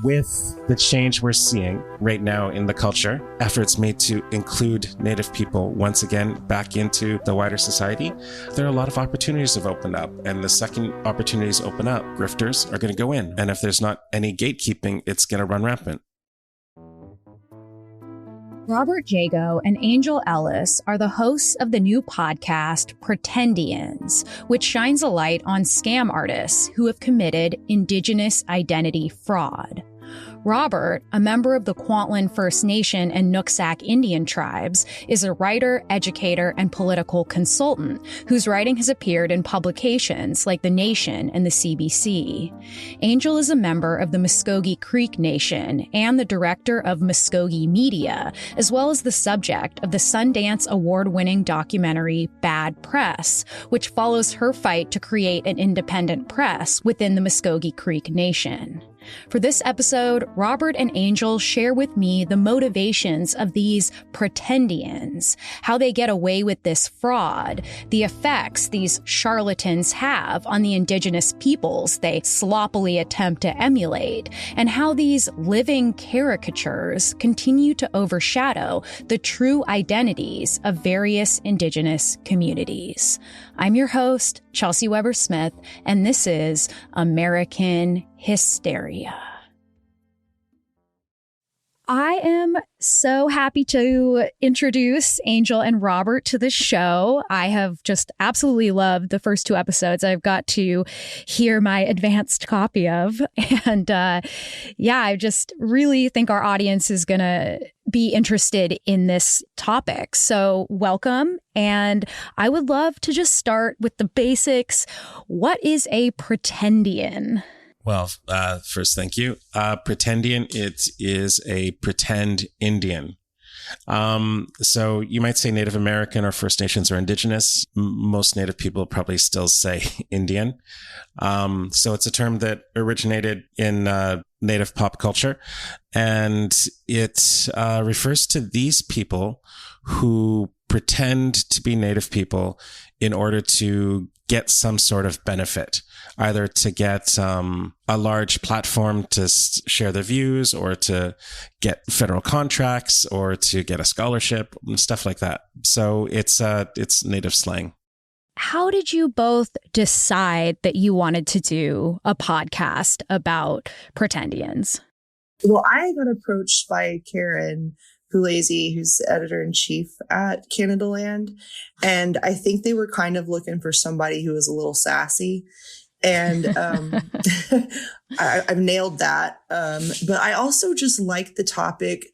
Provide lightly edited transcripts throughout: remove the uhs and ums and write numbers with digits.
With the change we're seeing right now in the culture, efforts made to include Native people once again back into the wider society, there are a lot of opportunities that have opened up. And the second opportunities open up, grifters are going to go in. And if there's not any gatekeeping, it's going to run rampant. Robert Jago and Angel Ellis are the hosts of the new podcast, Pretendians, which shines a light on scam artists who have committed Indigenous Identity Fraud. Robert, a member of the Kwantlen First Nation and Nooksack Indian tribes, is a writer, educator, and political consultant whose writing has appeared in publications like The Nation and the CBC. Angel is a member of the Muskogee Creek Nation and the director of Muskogee Media, as well as the subject of the Sundance Award-winning documentary Bad Press, which follows her fight to create an independent press within the Muskogee Creek Nation. For this episode, Robert and Angel share with me the motivations of these Pretendians, how they get away with this fraud, the effects these charlatans have on the Indigenous peoples they sloppily attempt to emulate, and how these living caricatures continue to overshadow the true identities of various Indigenous communities. I'm your host, Chelsey Weber-Smith, and this is American Hysteria. I am so happy to introduce Angel and Robert to the show. I have just absolutely loved the first two episodes I've got to hear my advanced copy of. And I just really think our audience is going to be interested in this topic. So welcome. And I would love to just start with the basics. What is a Pretendian? Well, first, thank you. Pretendian, it is a pretend Indian. So you might say Native American or First Nations or Indigenous. Most Native people probably still say Indian. So it's a term that originated in Native pop culture. And it refers to these people who pretend to be Native people in order to get some sort of benefit, either to get a large platform to share their views, or to get federal contracts, or to get a scholarship, and stuff like that. So it's Native slang. How did you both decide that you wanted to do a podcast about Pretendians? Well, I got approached by Karen Pugliese, who's the editor-in-chief at Canada Land. And I think they were kind of looking for somebody who was a little sassy. And I've nailed that. But I also just like the topic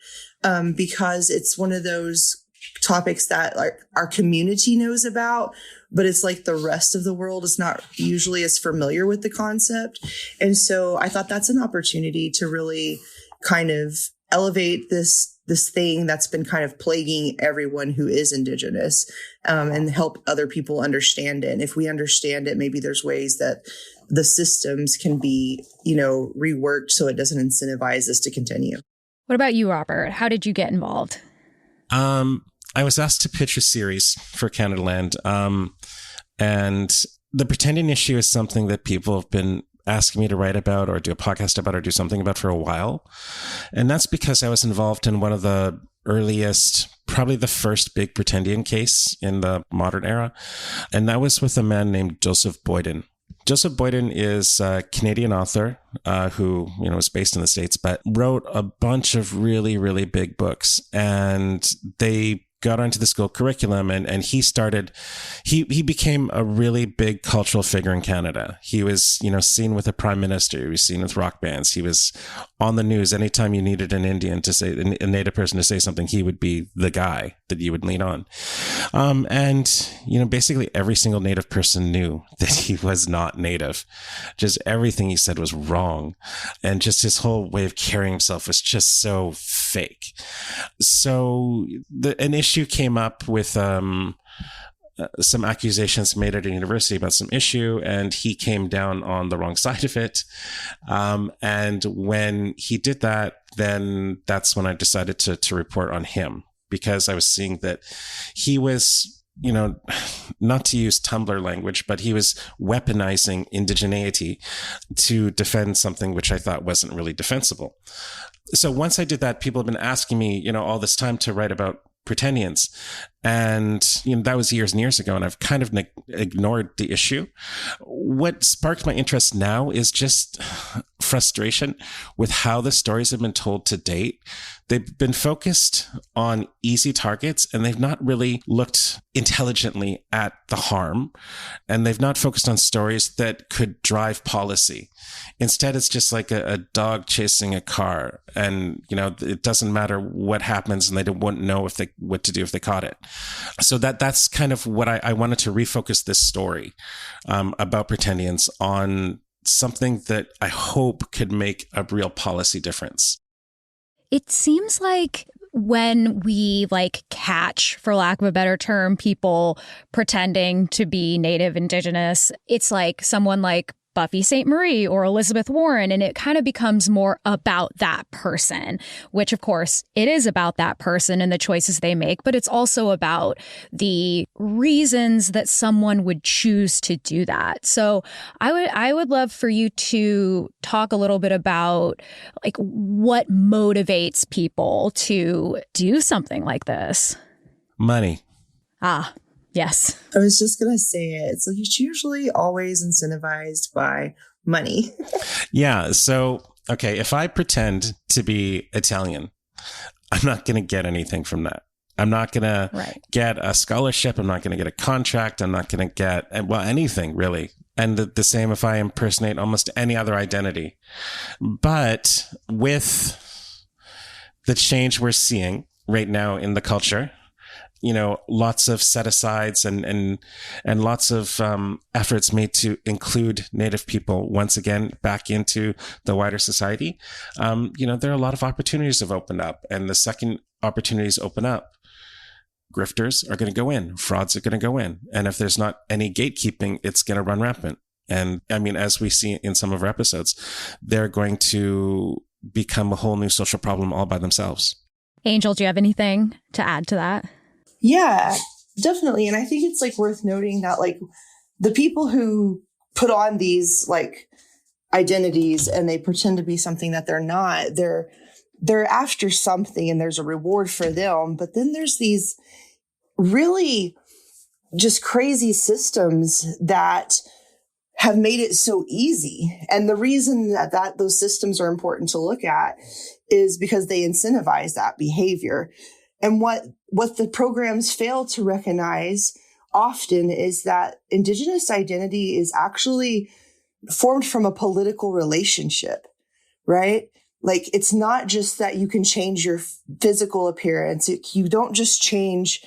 because it's one of those topics that like our community knows about, but it's like the rest of the world is not usually as familiar with the concept. And so I thought that's an opportunity to really kind of elevate this thing that's been kind of plaguing everyone who is Indigenous, and help other people understand it. And if we understand it, maybe there's ways that the systems can be, reworked so it doesn't incentivize this to continue. What about you, Robert? How did you get involved? I was asked to pitch a series for Canada Land. And the pretending issue is something that people have been asking me to write about or do a podcast about or do something about for a while. And that's because I was involved in one of the earliest, probably the first big Pretendian case in the modern era. And that was with a man named Joseph Boyden. Joseph Boyden is a Canadian author who, is based in the States, but wrote a bunch of really, really big books. And they got onto the school curriculum, and he became a really big cultural figure in Canada. He was, seen with the prime minister. He was seen with rock bands. He was on the news. Anytime you needed an Indian to say, a Native person to say something, he would be the guy that you would lean on. And basically every single Native person knew that he was not Native. Just everything he said was wrong. And just his whole way of carrying himself was just so fake. So an issue came up with some accusations made at a university about some issue, and he came down on the wrong side of it. And when he did that, then that's when I decided to report on him, because I was seeing that he was not to use Tumblr language, but he was weaponizing indigeneity to defend something which I thought wasn't really defensible. So once I did that, people have been asking me, all this time to write about Pretendians. And that was years and years ago, and I've kind of ignored the issue. What sparked my interest now is just frustration with how the stories have been told to date. They've been focused on easy targets, and they've not really looked intelligently at the harm, and they've not focused on stories that could drive policy. Instead, it's just like a dog chasing a car, and it doesn't matter what happens, and they wouldn't know what to do if they caught it. So that's kind of what I wanted to refocus this story about Pretendians on something that I hope could make a real policy difference. It seems like when we catch, for lack of a better term, people pretending to be Native, Indigenous, it's like someone like Buffy St. Marie or Elizabeth Warren, and it kind of becomes more about that person, which of course it is about that person and the choices they make, but it's also about the reasons that someone would choose to do that. So I would love for you to talk a little bit about what motivates people to do something like this. Money. Yes. I was just going to say it. So it's usually always incentivized by money. Yeah. So, okay, if I pretend to be Italian, I'm not going to get anything from that. I'm not going to get a scholarship. I'm not going to get a contract. I'm not going to get, anything really. And the same if I impersonate almost any other identity. But with the change we're seeing right now in the culture, lots of set-asides and lots of efforts made to include Native people once again back into the wider society. There are a lot of opportunities have opened up. And the second opportunities open up, grifters are going to go in, frauds are going to go in. And if there's not any gatekeeping, it's going to run rampant. And I mean, as we see in some of our episodes, they're going to become a whole new social problem all by themselves. Angel, do you have anything to add to that? Yeah, definitely. And I think it's worth noting that the people who put on these identities and they pretend to be something that they're not, they're after something and there's a reward for them. But then there's these really just crazy systems that have made it so easy. And the reason that those systems are important to look at is because they incentivize that behavior. And what the programs fail to recognize often is that Indigenous identity is actually formed from a political relationship, right? It's not just that you can change your physical appearance. You don't just change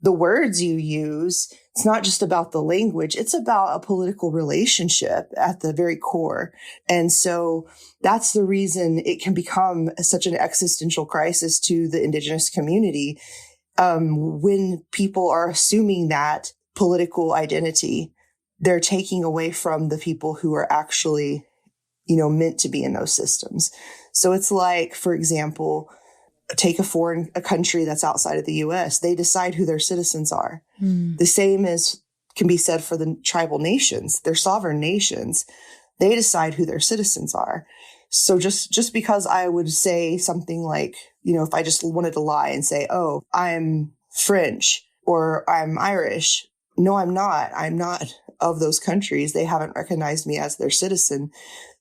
the words you use. It's not just about the language. It's about a political relationship at the very core. And so that's the reason it can become such an existential crisis to the Indigenous community when people are assuming that political identity, they're taking away from the people who are actually, meant to be in those systems. So it's for example, take a country that's outside of the U.S. They decide who their citizens are. The same as can be said for the tribal nations. They're sovereign nations. They decide who their citizens are. So just because I would say something if I just wanted to lie and say, oh, I'm French or I'm Irish. No, I'm not. I'm not of those countries. They haven't recognized me as their citizen.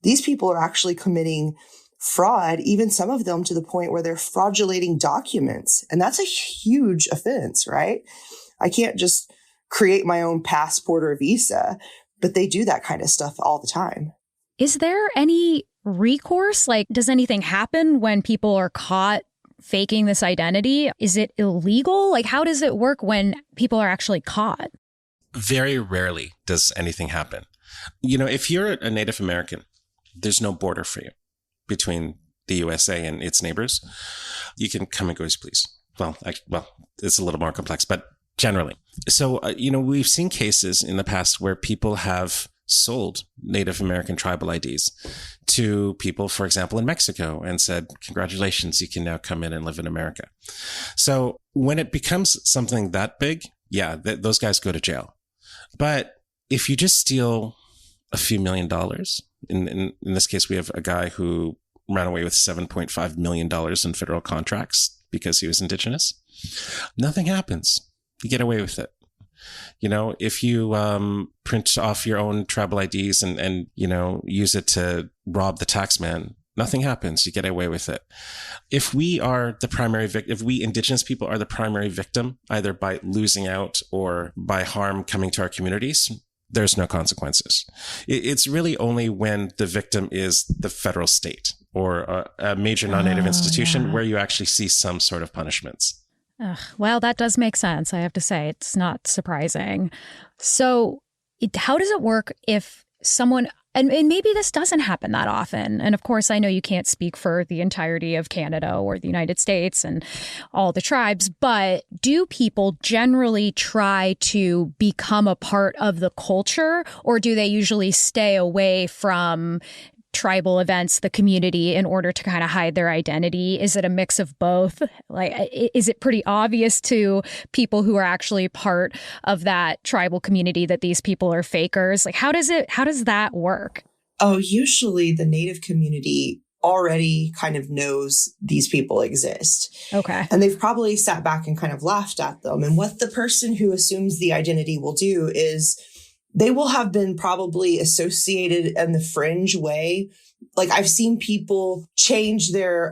These people are actually committing fraud, even some of them to the point where they're fraudulating documents. And that's a huge offense, right? I can't just create my own passport or visa, but they do that kind of stuff all the time. Is there any recourse? Does anything happen when people are caught faking this identity? Is it illegal? How does it work when people are actually caught? Very rarely does anything happen. If you're a Native American, there's no border for you between the USA and its neighbors. You can come and go as you please. Well, it's a little more complex, but generally. So, we've seen cases in the past where people have sold Native American tribal IDs to people, for example, in Mexico and said, congratulations, you can now come in and live in America. So when it becomes something that big, yeah, those guys go to jail. But if you just steal a few $1,000,000, in this case, we have a guy who ran away with $7.5 million in federal contracts because he was Indigenous. Nothing happens. You get away with it. You know, if you print off your own tribal IDs and you know, use it to rob the tax man, nothing happens. You get away with it. If we are the primary victim, if we Indigenous people are the primary victim, either by losing out or by harm coming to our communities, there's no consequences. It's really only when the victim is the federal state or a major non-native institution where you actually see some sort of punishments. Well, that does make sense. I have to say, it's not surprising. So how does it work if someone, and maybe this doesn't happen that often. And of course, I know you can't speak for the entirety of Canada or the United States and all the tribes, but do people generally try to become a part of the culture, or do they usually stay away from tribal events, the community, in order to kind of hide their identity? Is it a mix of both? Like, is it pretty obvious to people who are actually part of that tribal community that these people are fakers? Like, how does that work? Oh, usually the Native community already kind of knows these people exist. Okay. And they've probably sat back and kind of laughed at them. And what the person who assumes the identity will do is they will have been probably associated in the fringe way. Like, I've seen people change their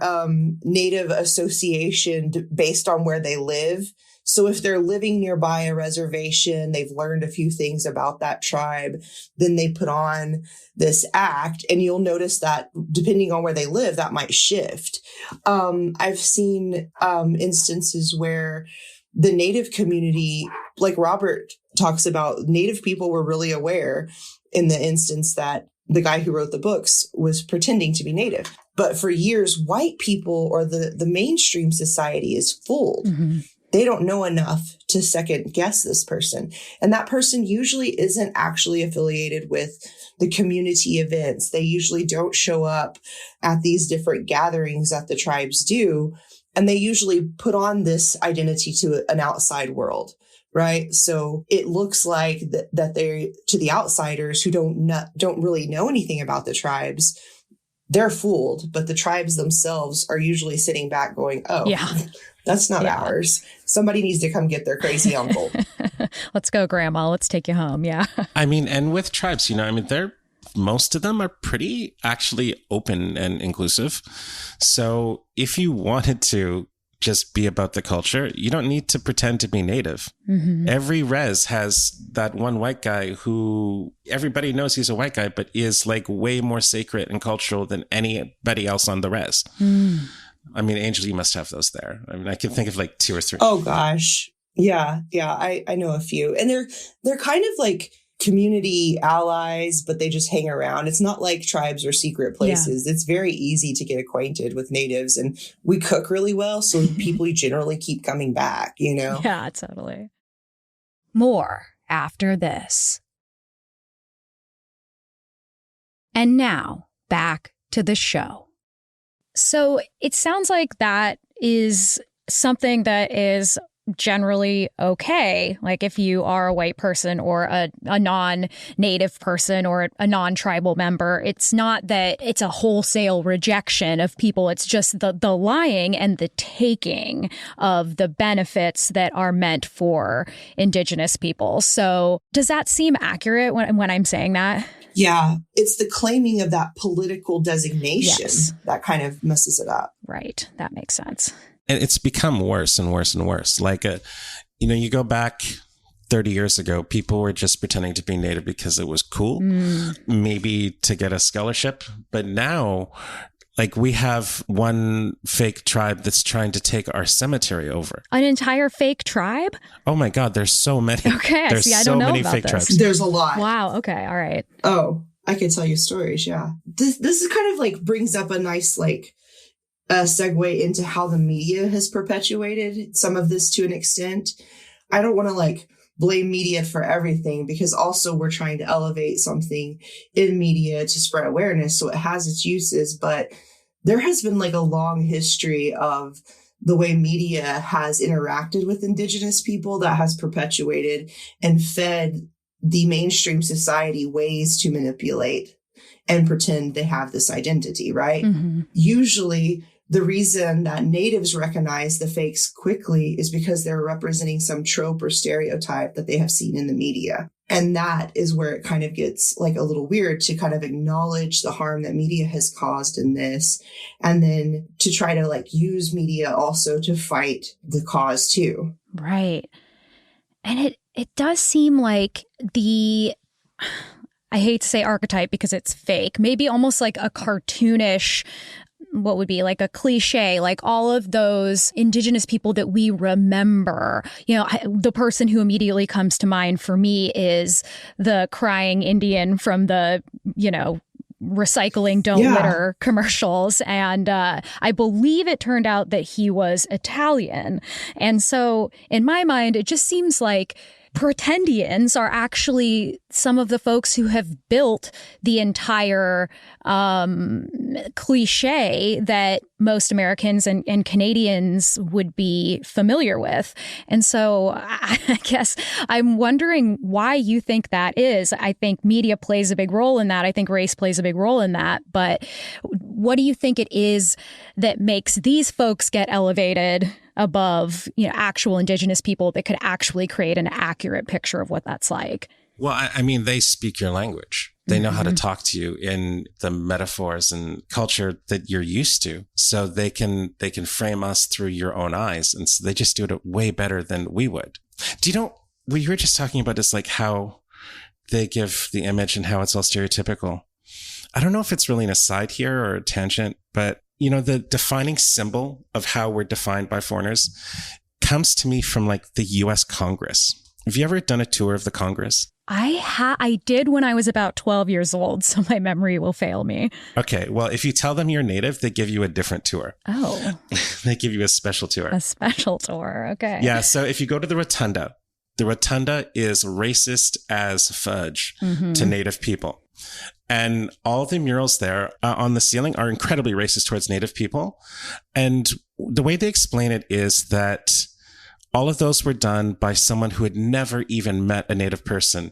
Native association based on where they live. So if they're living nearby a reservation, they've learned a few things about that tribe, then they put on this act, and you'll notice that depending on where they live, that might shift. I've seen instances where the Native community, like Robert talks about, Native people were really aware in the instance that the guy who wrote the books was pretending to be Native. But for years, white people or the mainstream society is fooled. Mm-hmm. They don't know enough to second guess this person. And that person usually isn't actually affiliated with the community events. They usually don't show up at these different gatherings that the tribes do. And they usually put on this identity to an outside world, right? So it looks like that they're, to the outsiders who don't really know anything about the tribes, they're fooled. But the tribes themselves are usually sitting back going, oh, yeah, that's not ours. Somebody needs to come get their crazy uncle. Let's go, Grandma. Let's take you home. Yeah. I mean, and with tribes, you know, I mean, most of them are pretty actually open and inclusive. So if you wanted to just be about the culture, you don't need to pretend to be Native. Mm-hmm. Every res has that one white guy who everybody knows he's a white guy, but is like way more sacred and cultural than anybody else on the res. Mm. I mean, Angel, you must have those there. I mean, I can think of like 2 or 3. Oh, gosh. Yeah. I know a few. And they're kind of like community allies, but they just hang around. It's not like tribes or secret places. Yeah. It's very easy to get acquainted with Natives, and we cook really well. So people generally keep coming back, you know? Yeah, totally. More after this. And now back to the show. So it sounds like that is something that is generally okay. Like if you are a white person or a non-native person or a non-tribal member, it's not that it's a wholesale rejection of people. It's just the lying and the taking of the benefits that are meant for Indigenous people. So does that seem accurate when I'm saying that? Yeah, it's the claiming of that political designation that kind of messes it up. Right. That makes sense. And it's become worse and worse and worse. Like, you know, you go back 30 years ago, people were just pretending to be Native because it was cool, maybe to get a scholarship. But now, like, we have one fake tribe that's trying to take our cemetery over. An entire fake tribe? Oh my God, there's so many. Okay, there's I don't know many about fake this. tribes. There's a lot. Wow. Okay. All right. Oh, I could tell you stories. Yeah. This is kind of like brings up a nice segue into how the media has perpetuated some of this to an extent. I don't want to like blame media for everything, because also we're trying to elevate something in media to spread awareness. So it has its uses, but there has been like a long history of the way media has interacted with Indigenous people that has perpetuated and fed the mainstream society ways to manipulate and pretend they have this identity, right? Mm-hmm. Usually the reason that natives recognize the fakes quickly is because they're representing some trope or stereotype that they have seen in the media. And that is where it kind of gets like a little weird to kind of acknowledge the harm that media has caused in this. And then to try to like use media also to fight the cause too. Right. And it does seem like I hate to say archetype because it's fake, maybe almost like a cartoonish, what would be like a cliche, like all of those Indigenous people that we remember. You know, the person who immediately comes to mind for me is the crying Indian from the, you know, recycling don't litter commercials. And I believe it turned out that he was Italian. And so in my mind, it just seems like Pretendians are actually some of the folks who have built the entire cliche that most Americans and Canadians would be familiar with. And so I guess I'm wondering why you think that is. I think media plays a big role in that. I think race plays a big role in that. But what do you think it is that makes these folks get elevated above, you know, actual Indigenous people that could actually create an accurate picture of what that's like? Well, I mean, they speak your language. They know how to talk to you in the metaphors and culture that you're used to. So they can frame us through your own eyes. And so they just do it way better than we would. Do you know, what you were just talking about is like how they give the image and how it's all stereotypical. I don't know if it's really an aside here or a tangent, but you know, the defining symbol of how we're defined by foreigners comes to me from like the US Congress. Have you ever done a tour of the Congress? I did when I was about 12 years old, so my memory will fail me. Okay, well, if you tell them you're native, they give you a different tour. Oh. They give you a special tour. A special tour, okay. Yeah, so if you go to the Rotunda is racist as fudge to Native people. And all the murals there on the ceiling are incredibly racist towards Native people. And the way they explain it is that all of those were done by someone who had never even met a Native person.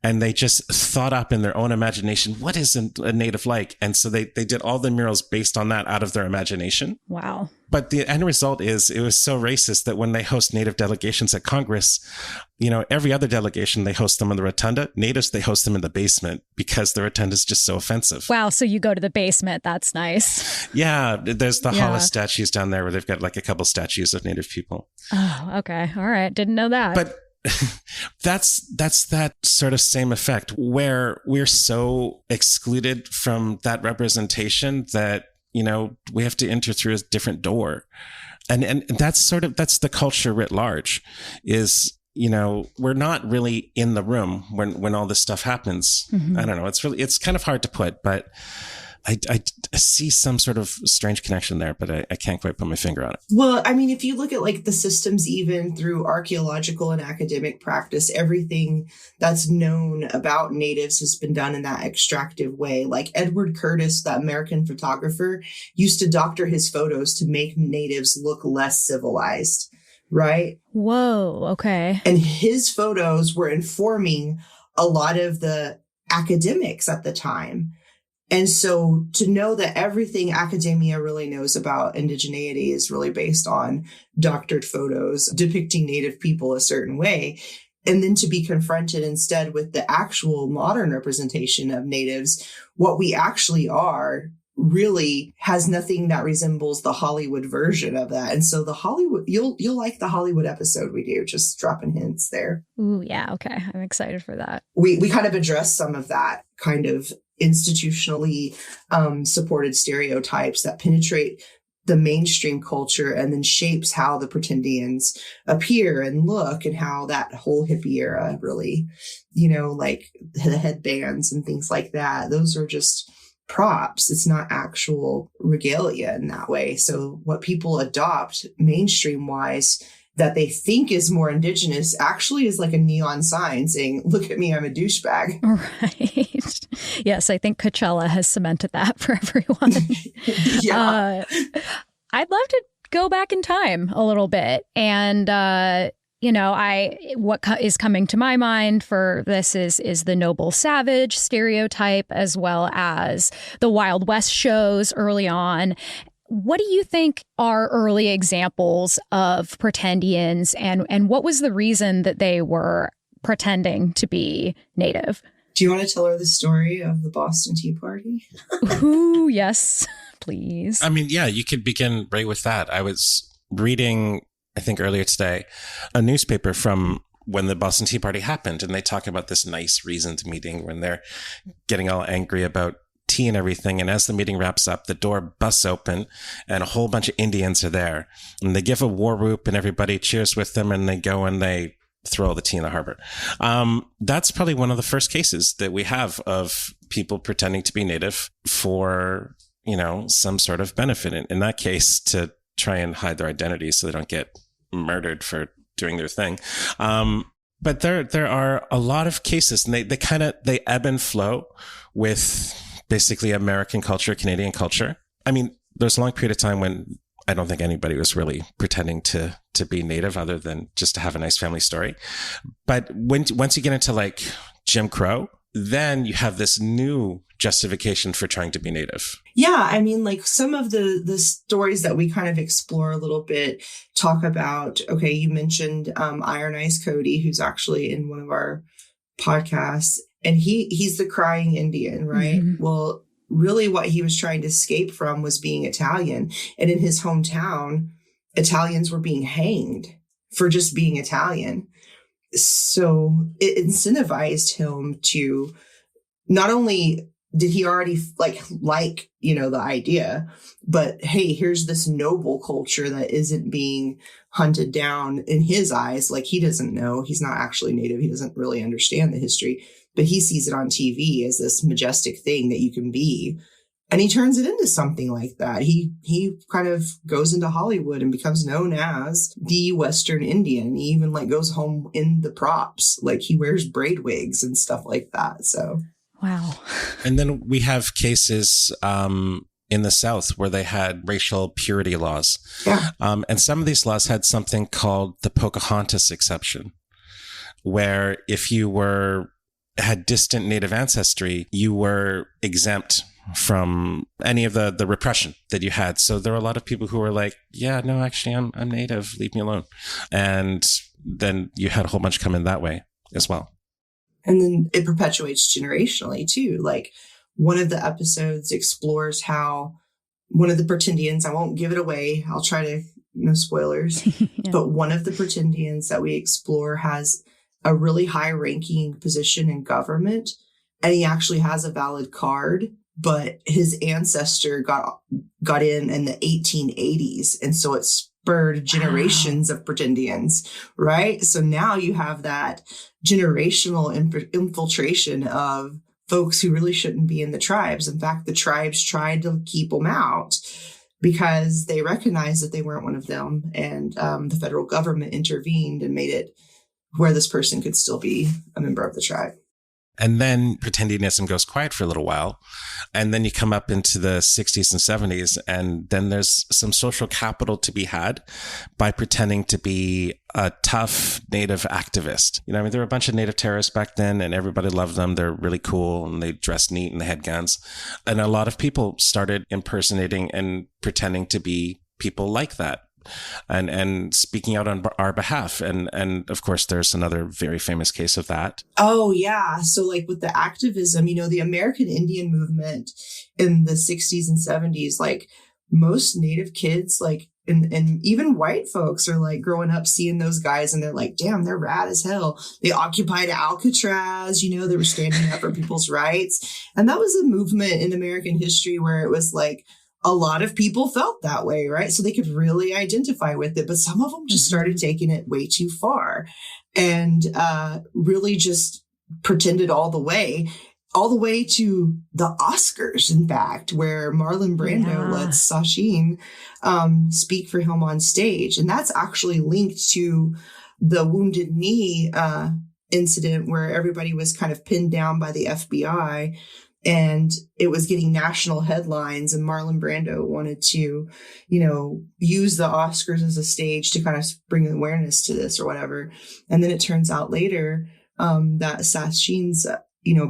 And they just thought up in their own imagination, what is a Native like? And so they did all the murals based on that out of their imagination. Wow. But the end result is it was so racist that when they host Native delegations at Congress, you know, every other delegation, they host them in the Rotunda. Natives, they host them in the basement because the Rotunda is just so offensive. Wow. So you go to the basement. That's nice. Yeah. There's the Hollis statues down there where they've got like a couple statues of Native people. Oh, okay. All right. Didn't know that. But that's that sort of same effect where we're so excluded from that representation that, you know, we have to enter through a different door. And that's the culture writ large is, you know, we're not really in the room when all this stuff happens. I don't know. It's kind of hard to put, but I see some sort of strange connection there, but I can't quite put my finger on it. Well, I mean, if you look at like the systems, even through archaeological and academic practice, everything that's known about natives has been done in that extractive way. Like Edward Curtis, the American photographer, used to doctor his photos to make natives look less civilized, right? Whoa, okay. And his photos were informing a lot of the academics at the time. And so to know that everything academia really knows about indigeneity is really based on doctored photos depicting Native people a certain way, and then to be confronted instead with the actual modern representation of natives, what we actually are really has nothing that resembles the Hollywood version of that. And so the Hollywood, you'll like the Hollywood episode we do, just dropping hints there. Ooh, yeah. Okay. I'm excited for that. We kind of address some of that kind of institutionally supported stereotypes that penetrate the mainstream culture and then shapes how the Pretendians appear and look, and how that whole hippie era really, you know, like the headbands and things like that. Those are just props. It's not actual regalia in that way. So what people adopt mainstream wise that they think is more indigenous actually is like a neon sign saying, look at me, I'm a douchebag. Right. Yes, I think Coachella has cemented that for everyone. Yeah. I'd love to go back in time a little bit. And, what is coming to my mind for this is the noble savage stereotype, as well as the Wild West shows early on. What do you think are early examples of Pretendians, and what was the reason that they were pretending to be Native? Do you want to tell her the story of the Boston Tea Party? Ooh, yes, please. I mean, yeah, you could begin right with that. I was reading, I think earlier today, a newspaper from when the Boston Tea Party happened, and they talk about this nice reasoned meeting when they're getting all angry about tea and everything. And as the meeting wraps up, the door busts open and a whole bunch of Indians are there, and they give a war whoop and everybody cheers with them, and they go and they throw all the tea in the harbor. That's probably one of the first cases that we have of people pretending to be Native for, some sort of benefit. In that case, to try and hide their identity so they don't get murdered for doing their thing. But there are a lot of cases, and they ebb and flow with basically American culture, Canadian culture. I mean, there's a long period of time when I don't think anybody was really pretending to be Native other than just to have a nice family story. But once you get into like Jim Crow, then you have this new justification for trying to be Native. Yeah, I mean, like some of the stories that we kind of explore a little bit talk about, okay, you mentioned Iron Eyes Cody, who's actually in one of our podcasts, and he's the crying Indian, right? Mm-hmm. Well, really what he was trying to escape from was being Italian. And in his hometown, Italians were being hanged for just being Italian. So it incentivized him to, not only did he already like, the idea, but hey, here's this noble culture that isn't being hunted down in his eyes. Like he doesn't know, he's not actually Native. He doesn't really understand the history, but he sees it on TV as this majestic thing that you can be. And he turns it into something like that. He kind of goes into Hollywood and becomes known as the Western Indian. He even like goes home in the props, like he wears braid wigs and stuff like that. So, wow. And then we have cases in the South where they had racial purity laws. Yeah. And some of these laws had something called the Pocahontas exception, where if you had distant Native ancestry, you were exempt from any of the repression that you had. So there were a lot of people who were like, yeah, no, actually, I'm Native, leave me alone. And then you had a whole bunch come in that way as well. And then it perpetuates generationally too. Like one of the episodes explores how one of the Pretendians, I won't give it away, I'll try to, no spoilers, yeah. But one of the Pretendians that we explore has a really high ranking position in government, and he actually has a valid card, but his ancestor got in the 1880s. And so it spurred generations of Pretendians, right? So now you have that generational infiltration of folks who really shouldn't be in the tribes. In fact, the tribes tried to keep them out because they recognized that they weren't one of them. And the federal government intervened and made it where this person could still be a member of the tribe. And then Pretendianism goes quiet for a little while. And then you come up into the 60s and 70s, and then there's some social capital to be had by pretending to be a tough Native activist. I mean, there were a bunch of Native terrorists back then, and everybody loved them. They're really cool, and they dressed neat, and they had guns. And a lot of people started impersonating and pretending to be people like that, and speaking out on our behalf. And of course, there's another very famous case of that. Oh, yeah. So like with the activism, the American Indian movement in the 60s and 70s, like most Native kids, like, and even white folks are like growing up seeing those guys and they're like, damn, they're rad as hell. They occupied Alcatraz, they were standing up for people's rights. And that was a movement in American history where it was like, a lot of people felt that way, right? So they could really identify with it, but some of them just started taking it way too far and really just pretended all the way to the Oscars, in fact, where Marlon Brando lets Sachin speak for him on stage. And that's actually linked to the Wounded Knee incident where everybody was kind of pinned down by the FBI. And it was getting national headlines, and Marlon Brando wanted to, use the Oscars as a stage to kind of bring awareness to this or whatever. And then it turns out later that Sashin's,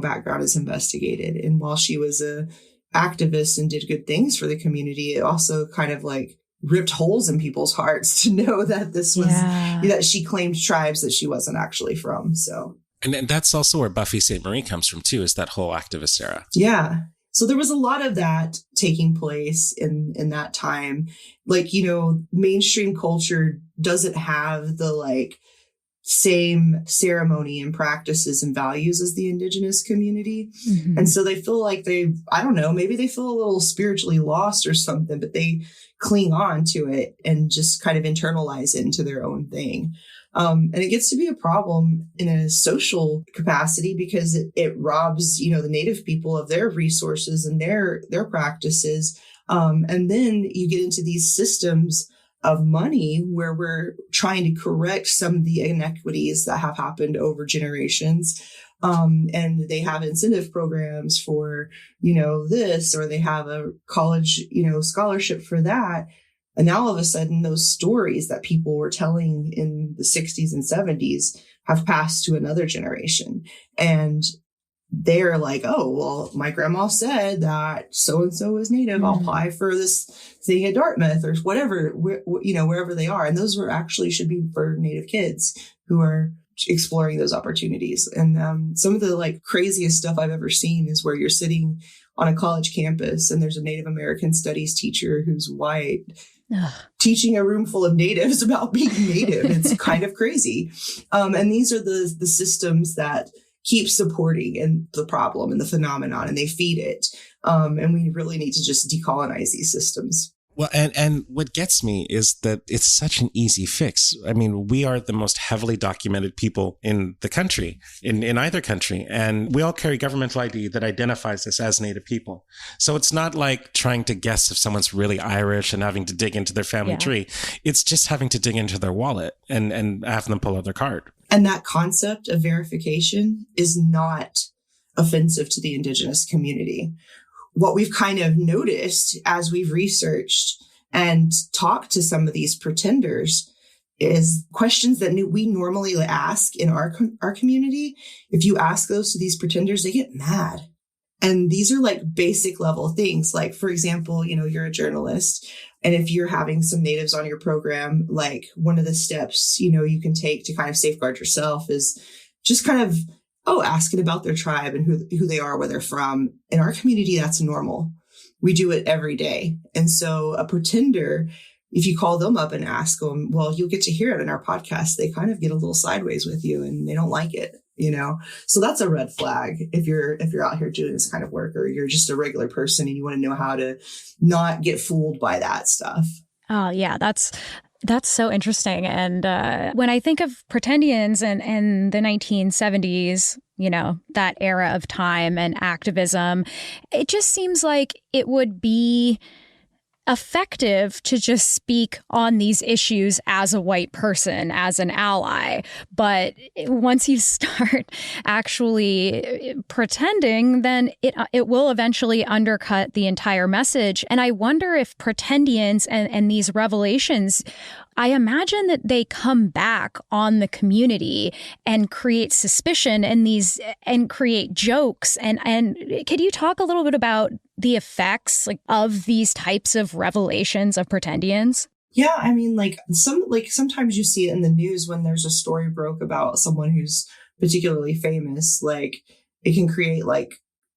background is investigated. And while she was a activist and did good things for the community, it also kind of like ripped holes in people's hearts to know that this was, that she claimed tribes that she wasn't actually from. So. And that's also where Buffy St. Marie comes from, too, is that whole activist era. Yeah. So there was a lot of that taking place in that time. Like, mainstream culture doesn't have the same ceremony and practices and values as the Indigenous community. Mm-hmm. And so they feel like maybe they feel a little spiritually lost or something, but they cling on to it and just kind of internalize it into their own thing. And it gets to be a problem in a social capacity because it robs, the Native people of their resources and their practices. And then you get into these systems of money where we're trying to correct some of the inequities that have happened over generations. And they have incentive programs for, this, or they have a college, scholarship for that. And now all of a sudden, those stories that people were telling in the 60s and 70s have passed to another generation. And they're like, oh, well, my grandma said that so-and-so is Native. I'll apply for this thing at Dartmouth or whatever, wherever they are. And those should be for Native kids who are exploring those opportunities. And some of the craziest stuff I've ever seen is where you're sitting on a college campus and there's a Native American studies teacher who's white teaching a room full of natives about being Native. It's kind of crazy. And these are the systems that keep supporting the problem and the phenomenon, and they feed it. And we really need to just decolonize these systems. Well, and what gets me is that it's such an easy fix. I mean, we are the most heavily documented people in the country, in either country, and we all carry governmental ID that identifies us as Native people. So it's not like trying to guess if someone's really Irish and having to dig into their family tree. It's just having to dig into their wallet and have them pull out their card. And that concept of verification is not offensive to the Indigenous community. What we've kind of noticed as we've researched and talked to some of these pretenders is questions that we normally ask in our community. If you ask those to these pretenders, they get mad. And these are basic level things. Like, for example, you're a journalist. And if you're having some natives on your program, one of the steps, you can take to kind of safeguard yourself is just kind of, asking about their tribe and who they are, where they're from. In our community, that's normal. We do it every day. And so a pretender, if you call them up and ask them, well, you'll get to hear it in our podcast. They kind of get a little sideways with you and they don't like it, So that's a red flag if you're out here doing this kind of work, or you're just a regular person and you want to know how to not get fooled by that stuff. Oh, yeah, that's so interesting. And when I think of Pretendians and the 1970s, that era of time and activism, it just seems like it would be effective to just speak on these issues as a white person, as an ally. But once you start actually pretending, then it will eventually undercut the entire message. And I wonder if Pretendians and these revelations, I imagine that they come back on the community and create suspicion and create jokes. And could you talk a little bit about the effects of these types of revelations of Pretendians? Yeah, I mean, sometimes you see it in the news when there's a story broke about someone who's particularly famous. It can create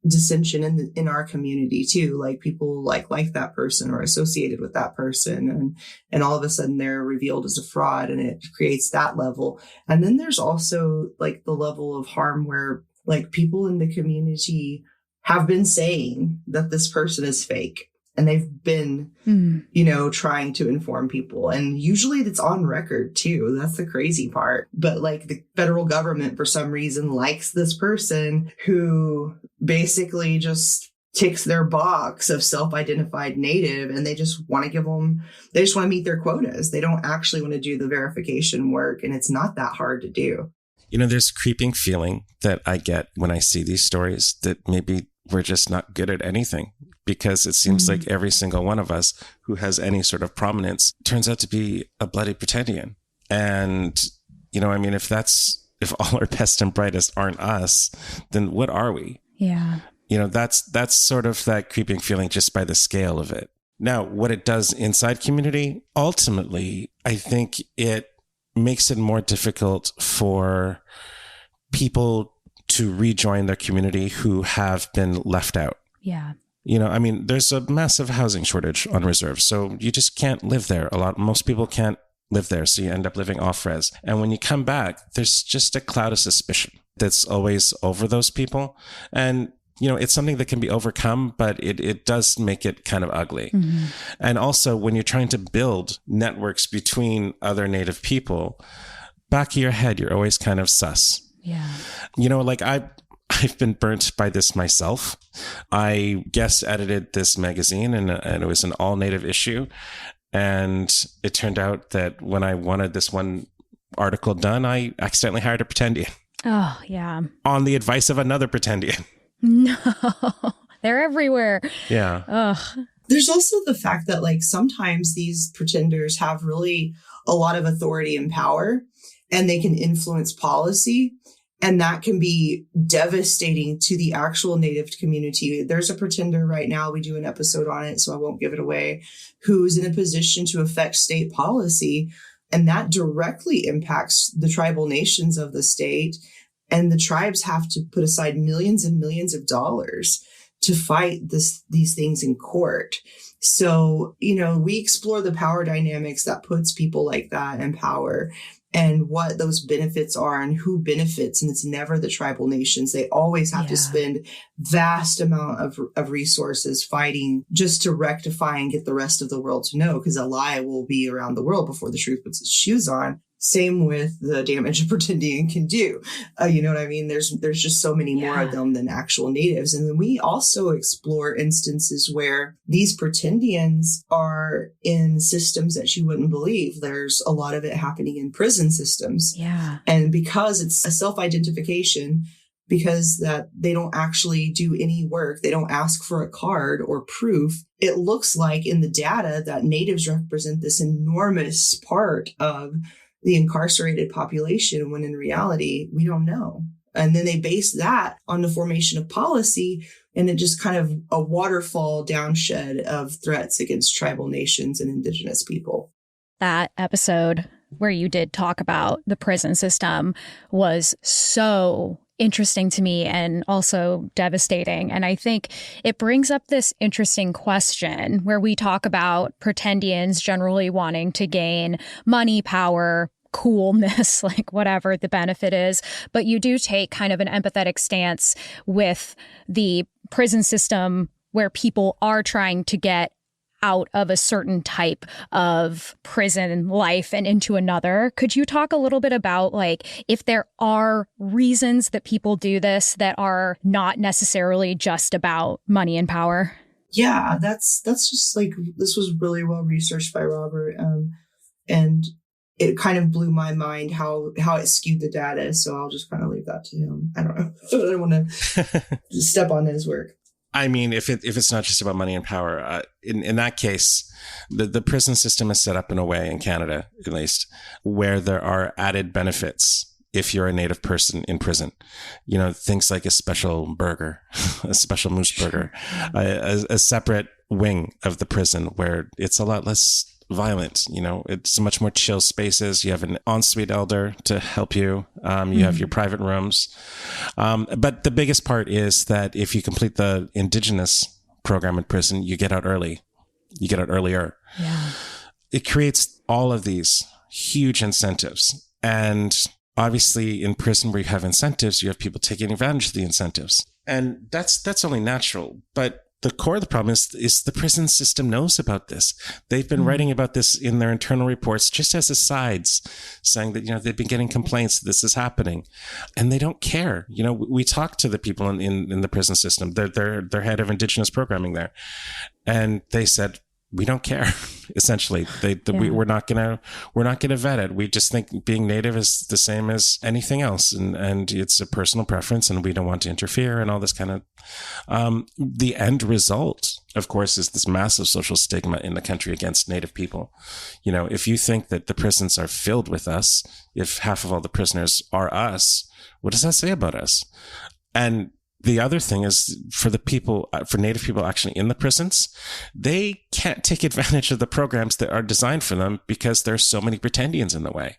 dissension in our community too. People like that person or associated with that person, and all of a sudden they're revealed as a fraud, and it creates that level. And then there's also the level of harm where people in the community have been saying that this person is fake, and they've been, trying to inform people. And usually it's on record too. That's the crazy part. But the federal government, for some reason, likes this person who basically just ticks their box of self-identified Native, and they just want to meet their quotas. They don't actually want to do the verification work. And it's not that hard to do. There's a creeping feeling that I get when I see these stories that maybe we're just not good at anything, because it seems like every single one of us who has any sort of prominence turns out to be a bloody Pretendian. And, I mean, if all our best and brightest aren't us, then what are we? Yeah. That's sort of that creeping feeling just by the scale of it. Now, what it does inside community, ultimately, I think it makes it more difficult for people to rejoin their community who have been left out. Yeah. I mean, there's a massive housing shortage on reserve, so you just can't live there. Most people can't live there, so you end up living off-res. And when you come back, there's just a cloud of suspicion that's always over those people. And it's something that can be overcome, but it does make it kind of ugly. Mm-hmm. And also, when you're trying to build networks between other Native people, back of your head, you're always kind of sus. Yeah. I've been burnt by this myself. I guest edited this magazine, and it was an all Native issue. And it turned out that when I wanted this one article done, I accidentally hired a Pretendian. Oh, yeah. On the advice of another Pretendian. No, they're everywhere. Yeah. Ugh. There's also the fact that sometimes these pretenders have really a lot of authority and power, and they can influence policy. And that can be devastating to the actual Native community. There's a pretender right now, we do an episode on it, so I won't give it away, who's in a position to affect state policy. And that directly impacts the tribal nations of the state. And the tribes have to put aside millions and millions of dollars to fight these things in court. So, we explore the power dynamics that puts people like that in power, and what those benefits are and who benefits. And it's never the tribal nations. They always have to spend vast amount of resources fighting just to rectify and get the rest of the world to know, because a lie will be around the world before the truth puts its shoes on. Same with the damage a Pretendian can do. You know what I mean? There's just so many more of them than actual natives. And then we also explore instances where these Pretendians are in systems that you wouldn't believe. There's a lot of it happening in prison systems. Yeah. And because it's a self-identification, because that they don't actually do any work, they don't ask for a card or proof, it looks like in the data that natives represent this enormous part of the incarcerated population, when in reality, we don't know. And then they base that on the formation of policy, and it just kind of a waterfall downshed of threats against tribal nations and Indigenous people. That episode where you did talk about the prison system was so interesting to me and also devastating. And I think it brings up this interesting question where we talk about Pretendians generally wanting to gain money, power, coolness, like whatever the benefit is. But you do take kind of an empathetic stance with the prison system where people are trying to get out of a certain type of prison life and into another. Could you talk a little bit about if there are reasons that people do this that are not necessarily just about money and power? Yeah, that's just this was really well researched by Robert. And it kind of blew my mind how it skewed the data. So I'll just kind of leave that to him. I don't know. I don't want to step on his work. I mean, if it's not just about money and power, in that case, the prison system is set up in a way, in Canada at least, where there are added benefits if you're a Native person in prison. Things like a special burger, a special moose burger, a separate wing of the prison where it's a lot less violent. It's much more chill spaces. You have an ensuite elder to help you. You have your private rooms. But the biggest part is that if you complete the Indigenous program in prison, you get out early. You get out earlier. Yeah. It creates all of these huge incentives. And obviously in prison where you have incentives, you have people taking advantage of the incentives. And that's only natural. But the core of the problem is the prison system knows about this. They've been writing about this in their internal reports, just as asides, saying that, they've been getting complaints that this is happening, and they don't care. We talk to the people in the prison system, their head of Indigenous programming there, and they said, we don't care. Essentially, we're not gonna vet it. We just think being Native is the same as anything else, and it's a personal preference, and we don't want to interfere and all this kind of. The end result, of course, is this massive social stigma in the country against Native people. You know, if you think that the prisons are filled with us, if half of all the prisoners are us, what does that say about us? And the other thing is for Native people actually in the prisons, they can't take advantage of the programs that are designed for them because there's so many Pretendians in the way.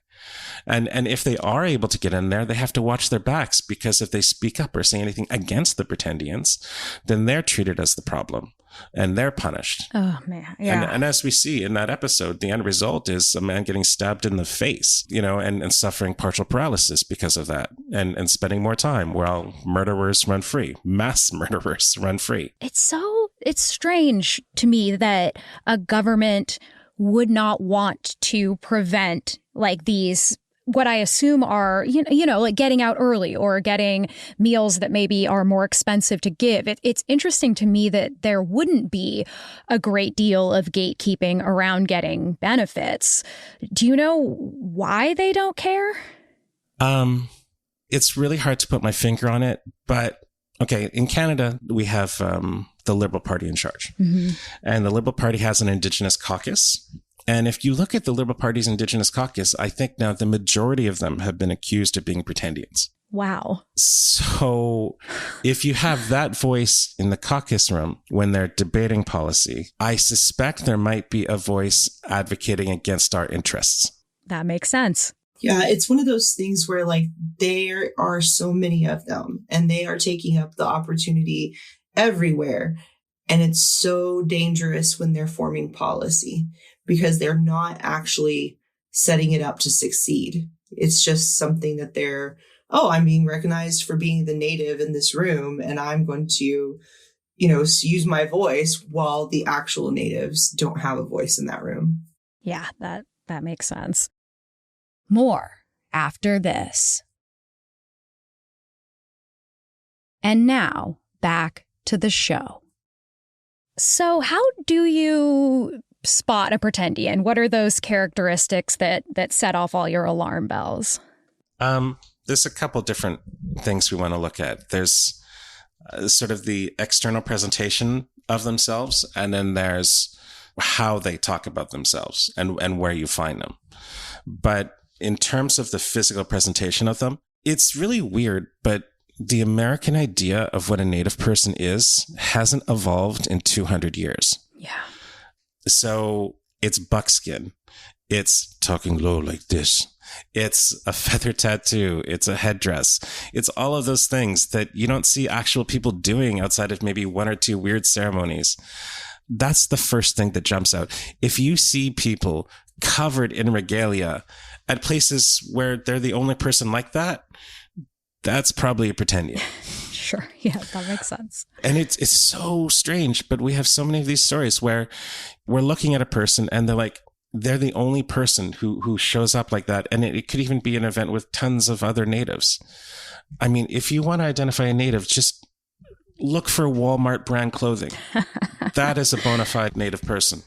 And if they are able to get in there, they have to watch their backs, because if they speak up or say anything against the Pretendians, then they're treated as the problem and they're punished. Oh, man. Yeah. And as we see in that episode, the end result is a man getting stabbed in the face, you know, and suffering partial paralysis because of that, and spending more time while murderers run free, mass murderers run free. It's strange to me that a government would not want to prevent like these, what I assume are, you know, like getting out early or getting meals that maybe are more expensive to give. It's interesting to me that there wouldn't be a great deal of gatekeeping around getting benefits. Do you know why they don't care? It's really hard to put my finger on it, but okay, in Canada, we have the Liberal Party in charge. Mm-hmm. And the Liberal Party has an Indigenous caucus. And if you look at the Liberal Party's Indigenous caucus, I think now the majority of them have been accused of being Pretendians. Wow. So if you have that voice in the caucus room when they're debating policy, I suspect there might be a voice advocating against our interests. That makes sense. Yeah, it's one of those things where like there are so many of them and they are taking up the opportunity everywhere. And it's so dangerous when they're forming policy because they're not actually setting it up to succeed. It's just something that I'm being recognized for being the Native in this room and I'm going to, you know, use my voice while the actual Natives don't have a voice in that room. Yeah, that makes sense. More after this. And now, back to the show. So how do you spot a Pretendian? What are those characteristics that set off all your alarm bells? There's a couple different things we want to look at. There's sort of the external presentation of themselves, and then there's how they talk about themselves and where you find them. But in terms of the physical presentation of them, it's really weird, but the American idea of what a Native person is hasn't evolved in 200 years. Yeah. So it's buckskin. It's talking low like this. It's a feather tattoo. It's a headdress. It's all of those things that you don't see actual people doing outside of maybe one or two weird ceremonies. That's the first thing that jumps out. If you see people covered in regalia at places where they're the only person like that, that's probably a Pretendian. Sure. Yeah, that makes sense. And it's so strange, but we have so many of these stories where we're looking at a person and they're the only person who shows up like that. And it could even be an event with tons of other Natives. I mean, if you want to identify a Native, just look for Walmart brand clothing. That is a bona fide Native person.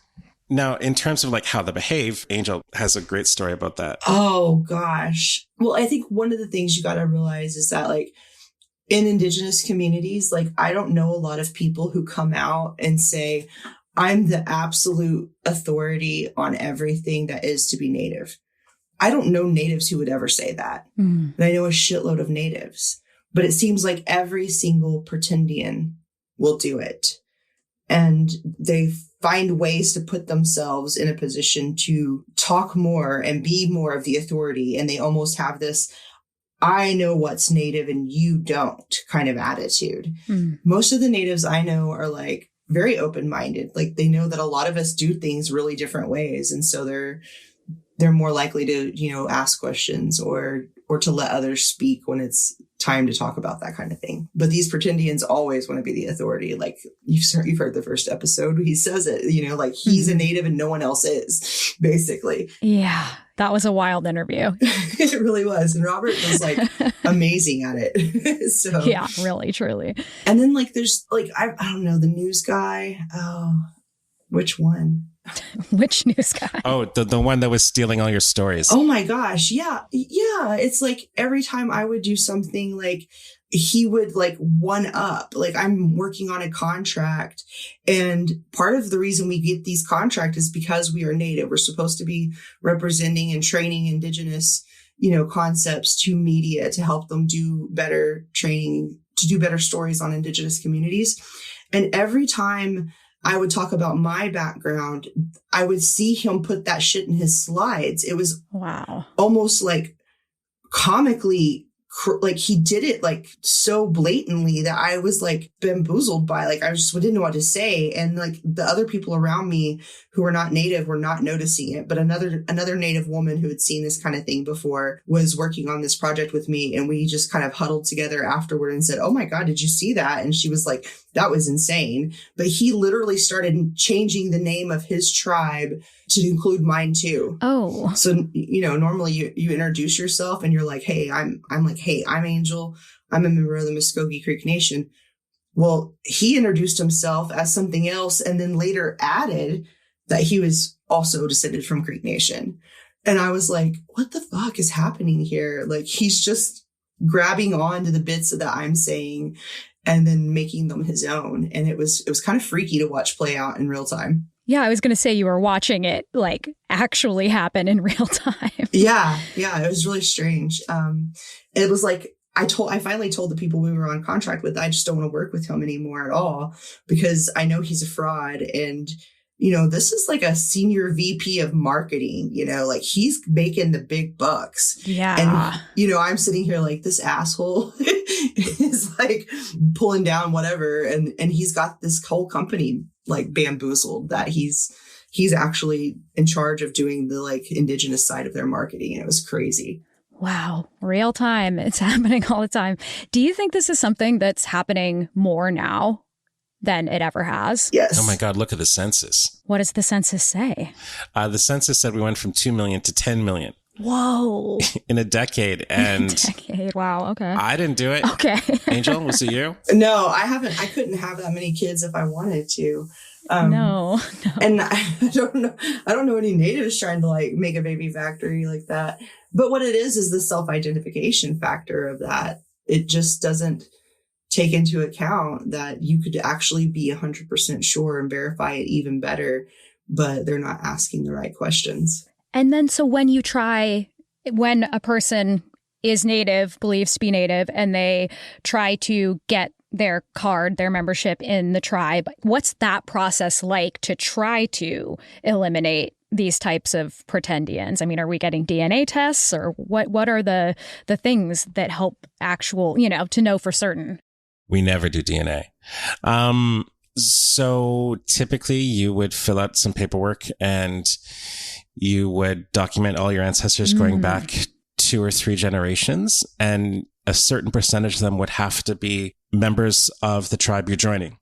Now, in terms of like how they behave, Angel has a great story about that. Oh, gosh. Well, I think one of the things you got to realize is that like in Indigenous communities, like I don't know a lot of people who come out and say, I'm the absolute authority on everything that is to be Native. I don't know Natives who would ever say that. Mm. And I know a shitload of Natives, but it seems like every single Pretendian will do it. And they find ways to put themselves in a position to talk more and be more of the authority. And they almost have this, I know what's Native and you don't kind of attitude. Mm. Most of the Natives I know are like very open-minded. Like they know that a lot of us do things really different ways. And so they're more likely to, you know, ask questions or to let others speak when it's time to talk about that kind of thing. But these Pretendians always want to be the authority. Like you've heard the first episode, he says it, you know, like he's a Native and no one else is, basically. Yeah, that was a wild interview. It really was. And Robert was like amazing at it. So yeah, really, truly. And then like there's like, I don't know, the news guy. Oh, which one? Which news guy? Oh, the one that was stealing all your stories. Oh my gosh. Yeah. Yeah. It's like every time I would do something, like he would like one up, like I'm working on a contract. And part of the reason we get these contracts is because we are Native. We're supposed to be representing and training Indigenous, concepts to media to help them do better training, to do better stories on Indigenous communities. And every time I would talk about my background, I would see him put that shit in his slides. It was wow, almost like comically, like he did it like so blatantly that I was like bamboozled by, like, I just didn't know what to say. And like the other people around me who were not Native were not noticing it. But another Native woman who had seen this kind of thing before was working on this project with me. And we just kind of huddled together afterward and said, "Oh my God, did you see that?" And she was like, "That was insane." But he literally started changing the name of his tribe to include mine too. Oh. So, normally you introduce yourself and you're like, "Hey, I'm Angel. I'm a member of the Muskogee Creek Nation." Well, he introduced himself as something else and then later added that he was also descended from Creek Nation. And I was like, what the fuck is happening here? Like, he's just grabbing on to the bits that I'm saying and then making them his own. And it was kind of freaky to watch play out in real time. Yeah, I was going to say you were watching it like actually happen in real time. Yeah, it was really strange. It was like I finally told the people we were on contract with, I just don't want to work with him anymore at all because I know he's a fraud. And, this is like a senior VP of marketing, like he's making the big bucks. Yeah. And, I'm sitting here like this asshole is like pulling down whatever. And he's got this whole company like bamboozled that he's actually in charge of doing the like Indigenous side of their marketing. And it was crazy. Wow. Real time. It's happening all the time. Do you think this is something that's happening more now than it ever has? Yes. Oh my God, look at the census. What does the census say? The census said we went from 2 million to 10 million. Whoa. In a decade. And Wow. Okay. I didn't do it. Okay. Angel, was it you? No, I haven't. I couldn't have that many kids if I wanted to. No. And I don't know any natives trying to like make a baby factory like that. But what it is the self-identification factor of that. It just doesn't take into account that you could actually be 100% sure and verify it even better, but they're not asking the right questions. And then so when a person is Native, believes to be Native, and they try to get their card, their membership in the tribe, what's that process like to try to eliminate these types of pretendians? I mean, are we getting DNA tests or what are the things that help to know for certain? We never do DNA. So typically you would fill out some paperwork and you would document all your ancestors going back 2 or 3 generations, and a certain percentage of them would have to be members of the tribe you're joining.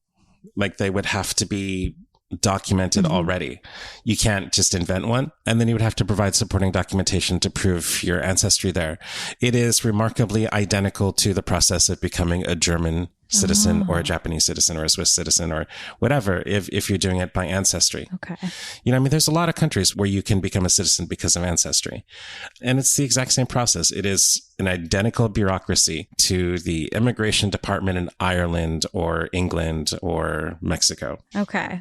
Like they would have to be documented already. You can't just invent one. And then you would have to provide supporting documentation to prove your ancestry there. It is remarkably identical to the process of becoming a German citizen or a Japanese citizen or a Swiss citizen or whatever, if you're doing it by ancestry. Okay. There's a lot of countries where you can become a citizen because of ancestry. And it's the exact same process. It is an identical bureaucracy to the immigration department in Ireland or England or Mexico. Okay.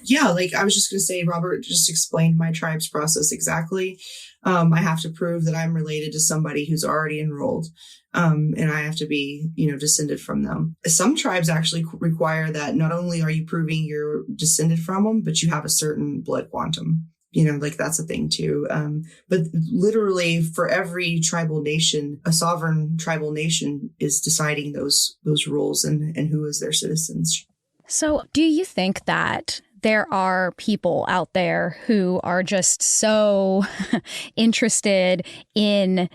Yeah, like I was just going to say, Robert just explained my tribe's process exactly. I have to prove that I'm related to somebody who's already enrolled. And I have to be, descended from them. Some tribes actually require that not only are you proving you're descended from them, but you have a certain blood quantum. Like that's a thing too. But literally for every tribal nation, a sovereign tribal nation is deciding those rules and who is their citizens. So do you think that there are people out there who are just so interested in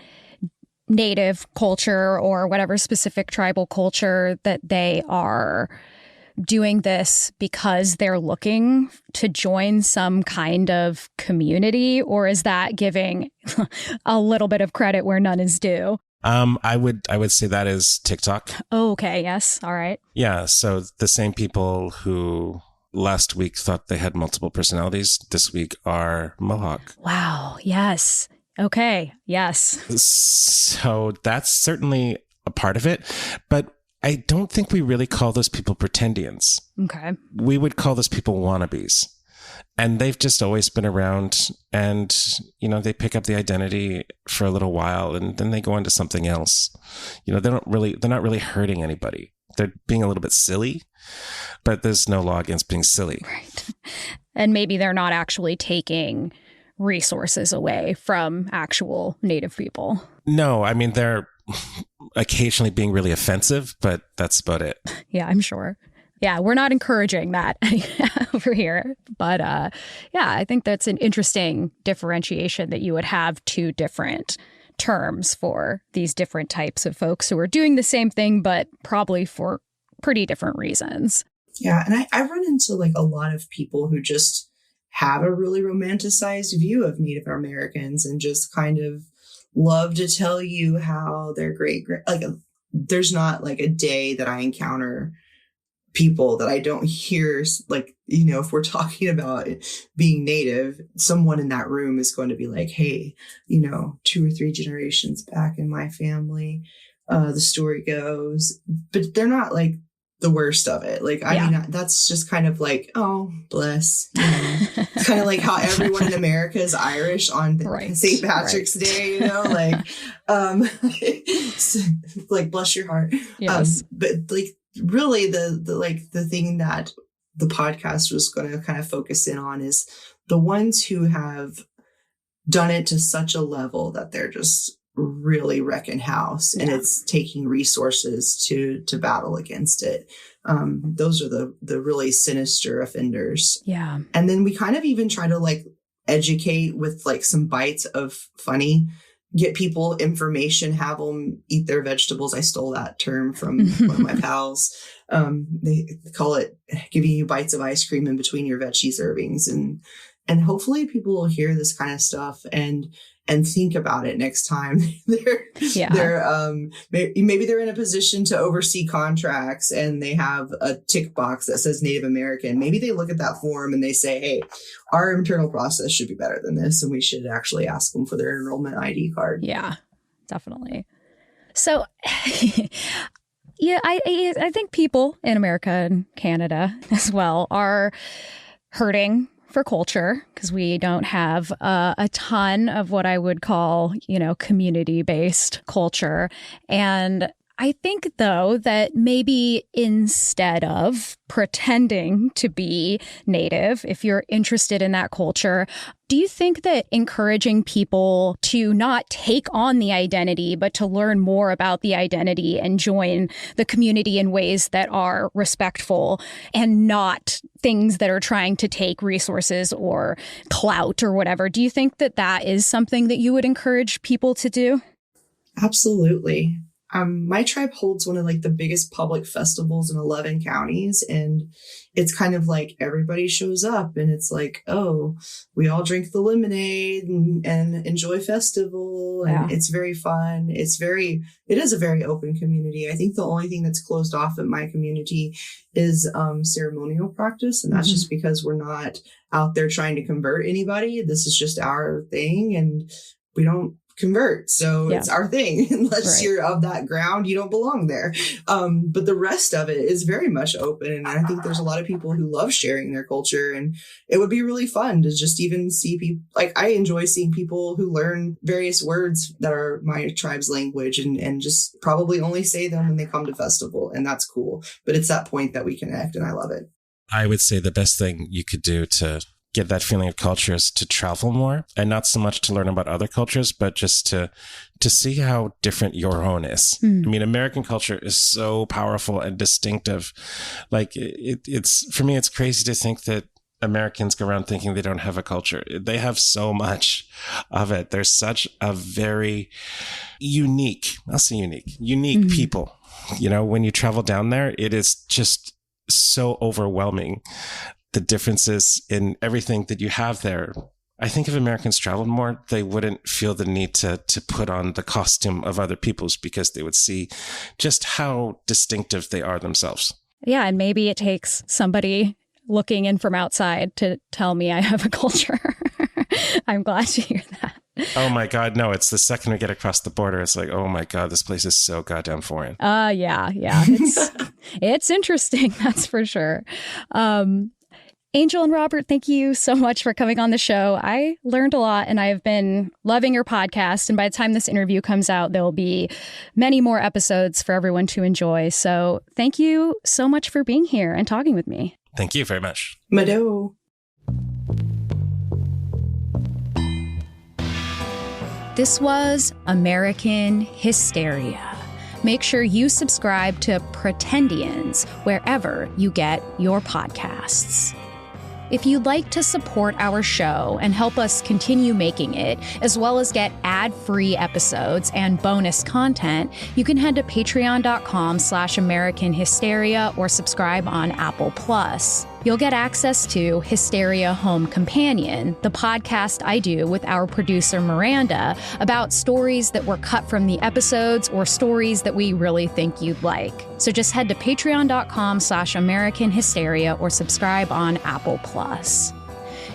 Native culture or whatever specific tribal culture that they are doing this because they're looking to join some kind of community? Or is that giving a little bit of credit where none is due? I would say that is TikTok. Oh, okay. Yes. All right. Yeah. So the same people who last week thought they had multiple personalities. This week are Mohawk. Wow. Yes. Okay. Yes. So that's certainly a part of it. But I don't think we really call those people Pretendians. Okay. We would call those people wannabes. And they've just always been around, and, you know, they pick up the identity for a little while and then they go into something else. You know, they're not really hurting anybody. They're being a little bit silly, but there's no law against being silly. Right. And maybe they're not actually taking resources away from actual Native people. No, I mean, they're occasionally being really offensive, but that's about it. Yeah, I'm sure. Yeah, we're not encouraging that over here. But yeah, I think that's an interesting differentiation that you would have two different terms for these different types of folks who are doing the same thing, but probably for pretty different reasons. Yeah, and I run into like a lot of people who just have a really romanticized view of Native Americans and just kind of love to tell you how they're great. Like, there's not like a day that I encounter people that I don't hear, like, you know, if we're talking about being Native, someone in that room is going to be like, hey, you know, 2 or 3 generations back in my family, the story goes, but they're not like the worst of it. Like, I mean, that's just kind of like, oh, bless. You know? It's kind of like how everyone in America is Irish on St. Patrick's Day, you know, like, like, bless your heart. Yes. But like, really the thing that the podcast was going to kind of focus in on is the ones who have done it to such a level that they're just really wrecking house, and it's taking resources to battle against it. Those are the really sinister offenders. Yeah. And then we kind of even try to like educate with like some bites of funny, get people information, have them eat their vegetables. I stole that term from one of my pals. They call it giving you bites of ice cream in between your veggie servings. And hopefully people will hear this kind of stuff and think about it next time maybe they're in a position to oversee contracts and they have a tick box that says Native American. Maybe they look at that form and they say, hey, our internal process should be better than this, and we should actually ask them for their enrollment ID card. Yeah, definitely. So yeah, I think people in America and Canada as well are hurting for culture because we don't have a ton of what I would call, you know, community-based culture. And I think, though, that maybe instead of pretending to be Native, if you're interested in that culture, do you think that encouraging people to not take on the identity, but to learn more about the identity and join the community in ways that are respectful and not things that are trying to take resources or clout or whatever, do you think that that is something that you would encourage people to do? Absolutely. My tribe holds one of like the biggest public festivals in 11 counties. And it's kind of like everybody shows up and it's like, oh, we all drink the lemonade and enjoy festival. And it's very fun. It is a very open community. I think the only thing that's closed off at my community is ceremonial practice. And that's just because we're not out there trying to convert anybody. This is just our thing. And we don't convert. So it's our thing. Unless you're of that ground, you don't belong there. But the rest of it is very much open. And I think there's a lot of people who love sharing their culture. And it would be really fun to just even see people. Like, I enjoy seeing people who learn various words that are my tribe's language and just probably only say them when they come to festival. And that's cool. But it's that point that we connect, and I love it. I would say the best thing you could do to get that feeling of culture is to travel more, and not so much to learn about other cultures, but just to see how different your own is. I mean, American culture is so powerful and distinctive. Like, it's for me, it's crazy to think that Americans go around thinking they don't have a culture. They have so much of it. There's such a very unique people. You know, when you travel down there, it is just so overwhelming, the differences in everything that you have there. I think if Americans traveled more, they wouldn't feel the need to put on the costume of other people's, because they would see just how distinctive they are themselves. Yeah, and maybe it takes somebody looking in from outside to tell me I have a culture. I'm glad to hear that. Oh my God, no, it's the second we get across the border, it's like, oh my God, this place is so goddamn foreign. Yeah. It's interesting, that's for sure. Angel and Robert, thank you so much for coming on the show. I learned a lot and I've been loving your podcast. And by the time this interview comes out, there will be many more episodes for everyone to enjoy. So thank you so much for being here and talking with me. Thank you very much. Mado. This was American Hysteria. Make sure you subscribe to Pretendians wherever you get your podcasts. If you'd like to support our show and help us continue making it, as well as get ad-free episodes and bonus content, you can head to patreon.com/American Hysteria or subscribe on Apple Plus. You'll get access to Hysteria Home Companion, the podcast I do with our producer Miranda about stories that were cut from the episodes or stories that we really think you'd like. So just head to patreon.com/American Hysteria or subscribe on Apple Plus.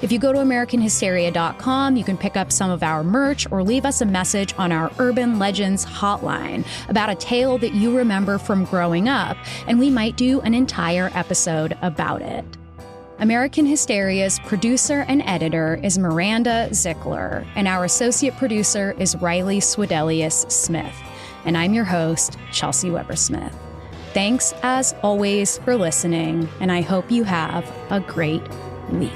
If you go to AmericanHysteria.com, you can pick up some of our merch or leave us a message on our Urban Legends hotline about a tale that you remember from growing up, and we might do an entire episode about it. American Hysteria's producer and editor is Miranda Zickler, and our associate producer is Riley Swedelius Smith. And I'm your host, Chelsey Weber-Smith. Thanks, as always, for listening, and I hope you have a great week.